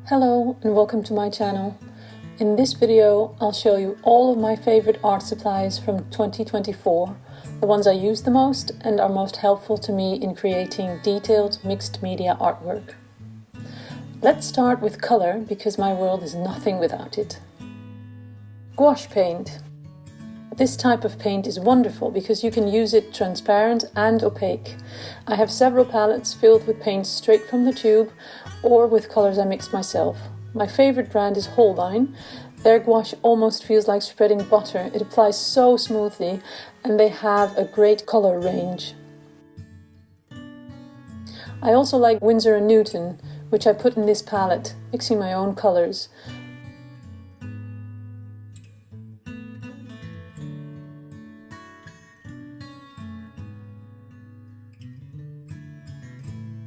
Hello and welcome to my channel. In this video I'll show you all of my favorite art supplies from 2024, the ones I use the most and are most helpful to me in creating detailed mixed media artwork. Let's start with colour because my world is nothing without it. Gouache paint. This type of paint is wonderful because you can use it transparent and opaque. I have several palettes filled with paints straight from the tube or with colours I mixed myself. My favourite brand is Holbein. Their gouache almost feels like spreading butter. It applies so smoothly and they have a great colour range. I also like Winsor & Newton, which I put in this palette, mixing my own colours.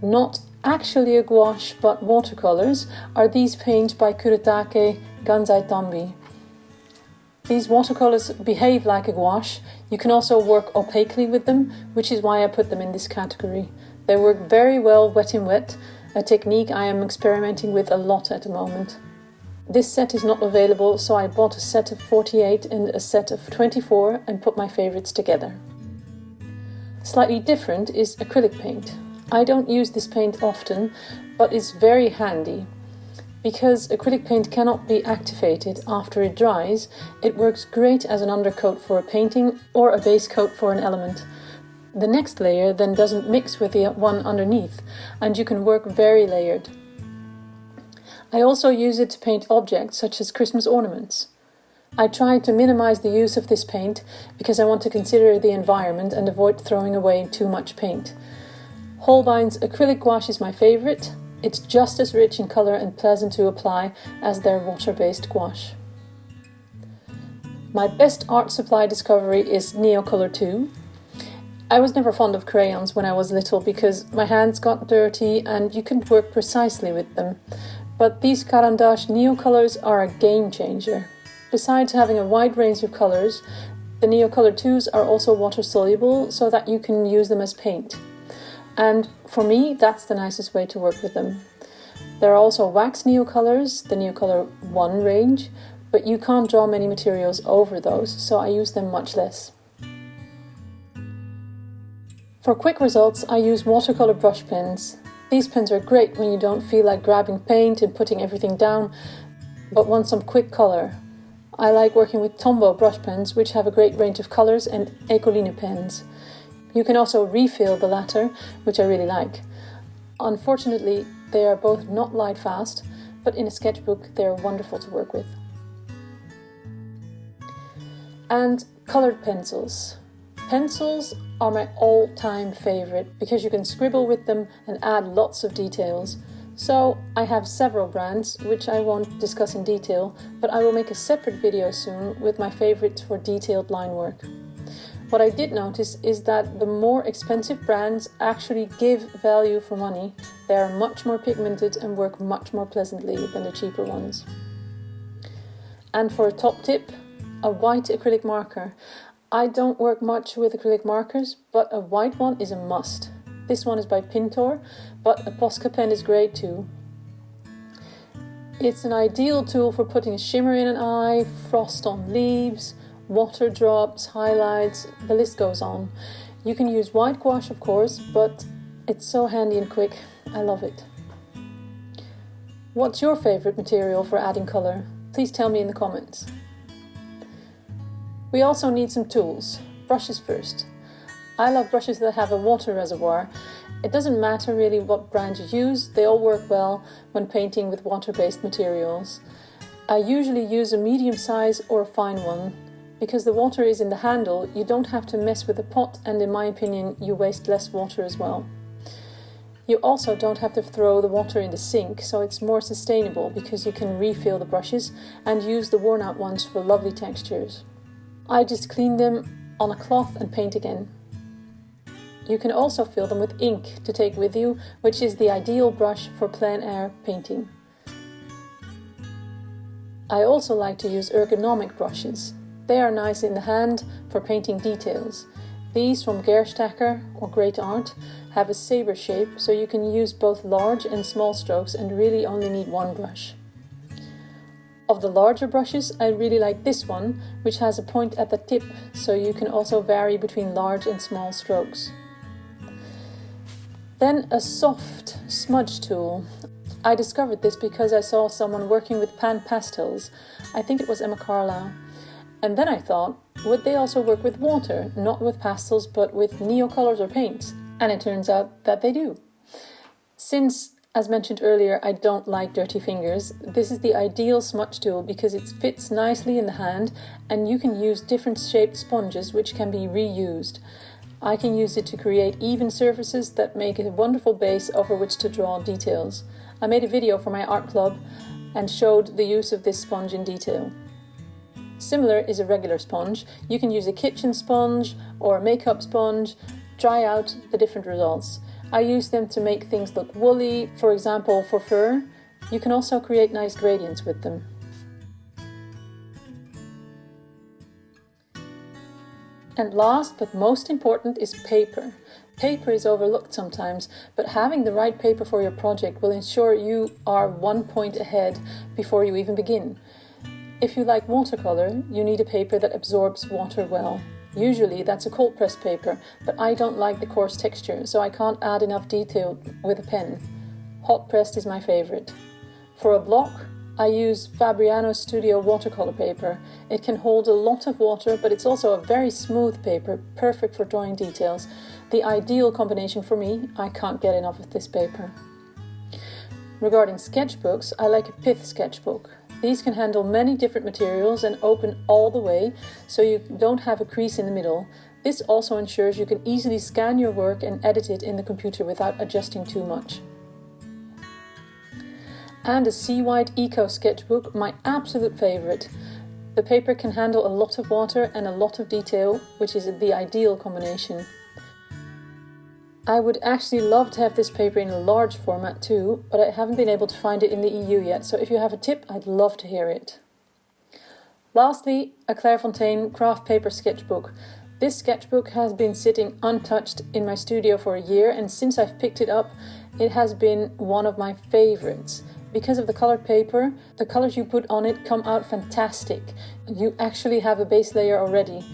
Not actually a gouache but watercolours are these paints by Kuretake Gansai Tambi. These watercolours behave like a gouache. You can also work opaquely with them, which is why I put them in this category. They work very well wet in wet, a technique I am experimenting with a lot at the moment. This set is not available, so I bought a set of 48 and a set of 24 and put my favourites together. Slightly different is acrylic paint. I don't use this paint often, but it's very handy. Because acrylic paint cannot be activated after it dries, it works great as an undercoat for a painting or a base coat for an element. The next layer then doesn't mix with the one underneath, and you can work very layered. I also use it to paint objects such as Christmas ornaments. I try to minimize the use of this paint because I want to consider the environment and avoid throwing away too much paint. Holbein's acrylic gouache is my favourite. It's just as rich in colour and pleasant to apply as their water-based gouache. My best art supply discovery is Neocolor 2. I was never fond of crayons when I was little because my hands got dirty and you couldn't work precisely with them. But these Caran d'Ache Neocolors are a game changer. Besides having a wide range of colours, the Neocolor 2s are also water soluble so that you can use them as paint. And for me, that's the nicest way to work with them. There are also wax neocolors, the Neocolor 1 range, but you can't draw many materials over those, so I use them much less. For quick results, I use watercolor brush pens. These pens are great when you don't feel like grabbing paint and putting everything down, but want some quick color. I like working with Tombow brush pens, which have a great range of colors, and Ecoline pens. You can also refill the latter, which I really like. Unfortunately, they are both not light fast, but in a sketchbook they are wonderful to work with. And coloured pencils. Pencils are my all-time favourite because you can scribble with them and add lots of details. So I have several brands, which I won't discuss in detail, but I will make a separate video soon with my favourites for detailed line work. What I did notice is that the more expensive brands actually give value for money. They are much more pigmented and work much more pleasantly than the cheaper ones. And for a top tip, a white acrylic marker. I don't work much with acrylic markers, but a white one is a must. This one is by Pintor, but a Posca pen is great too. It's an ideal tool for putting a shimmer in an eye, frost on leaves, water drops, highlights, the list goes on. You can use white gouache of course, but it's so handy and quick. I love it. What's your favourite material for adding colour? Please tell me in the comments. We also need some tools. Brushes first. I love brushes that have a water reservoir. It doesn't matter really what brand you use, they all work well when painting with water-based materials. I usually use a medium size or a fine one. Because the water is in the handle, you don't have to mess with the pot, and in my opinion, you waste less water as well. You also don't have to throw the water in the sink, so it's more sustainable because you can refill the brushes and use the worn out ones for lovely textures. I just clean them on a cloth and paint again. You can also fill them with ink to take with you, which is the ideal brush for plein air painting. I also like to use ergonomic brushes. They are nice in the hand for painting details. These from Gerstacker or Great Art have a saber shape, so you can use both large and small strokes and really only need one brush. Of the larger brushes, I really like this one, which has a point at the tip, so you can also vary between large and small strokes. Then a soft smudge tool. I discovered this because I saw someone working with pan pastels. I think it was Emma Carlisle. And then I thought, would they also work with water, not with pastels, but with neocolors or paints? And it turns out that they do. Since, as mentioned earlier, I don't like dirty fingers, this is the ideal smudge tool because it fits nicely in the hand and you can use different shaped sponges which can be reused. I can use it to create even surfaces that make a wonderful base over which to draw details. I made a video for my art club and showed the use of this sponge in detail. Similar is a regular sponge. You can use a kitchen sponge or a makeup sponge. Try out the different results. I use them to make things look woolly, for example for fur. You can also create nice gradients with them. And last but most important is paper. Paper is overlooked sometimes, but having the right paper for your project will ensure you are 1 point ahead before you even begin. If you like watercolour, you need a paper that absorbs water well. Usually that's a cold pressed paper, but I don't like the coarse texture, so I can't add enough detail with a pen. Hot pressed is my favourite. For a block, I use Fabriano Studio watercolour paper. It can hold a lot of water, but it's also a very smooth paper, perfect for drawing details. The ideal combination for me. I can't get enough of this paper. Regarding sketchbooks, I like a pith sketchbook. These can handle many different materials and open all the way, so you don't have a crease in the middle. This also ensures you can easily scan your work and edit it in the computer without adjusting too much. And a Sea White Eco sketchbook, my absolute favourite. The paper can handle a lot of water and a lot of detail, which is the ideal combination. I would actually love to have this paper in a large format too, but I haven't been able to find it in the EU yet, so if you have a tip, I'd love to hear it. Lastly, a Clairefontaine craft paper sketchbook. This sketchbook has been sitting untouched in my studio for a year, and since I've picked it up, it has been one of my favourites. Because of the coloured paper, the colours you put on it come out fantastic. You actually have a base layer already.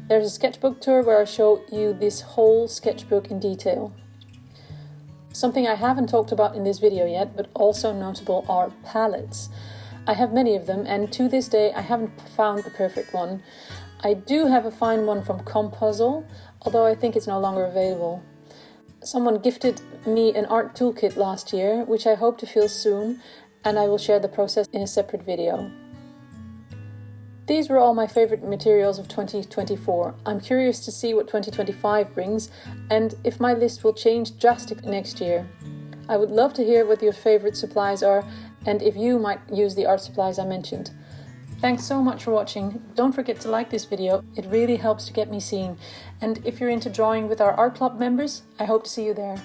There's a sketchbook tour where I show you this whole sketchbook in detail. Something I haven't talked about in this video yet, but also notable, are palettes. I have many of them, and to this day I haven't found the perfect one. I do have a fine one from Compuzzle, although I think it's no longer available. Someone gifted me an art toolkit last year, which I hope to fill soon, and I will share the process in a separate video. These were all my favourite materials of 2024. I'm curious to see what 2025 brings and if my list will change drastically next year. I would love to hear what your favourite supplies are and if you might use the art supplies I mentioned. Thanks so much for watching. Don't forget to like this video, it really helps to get me seen. And if you're into drawing with our art club members, I hope to see you there.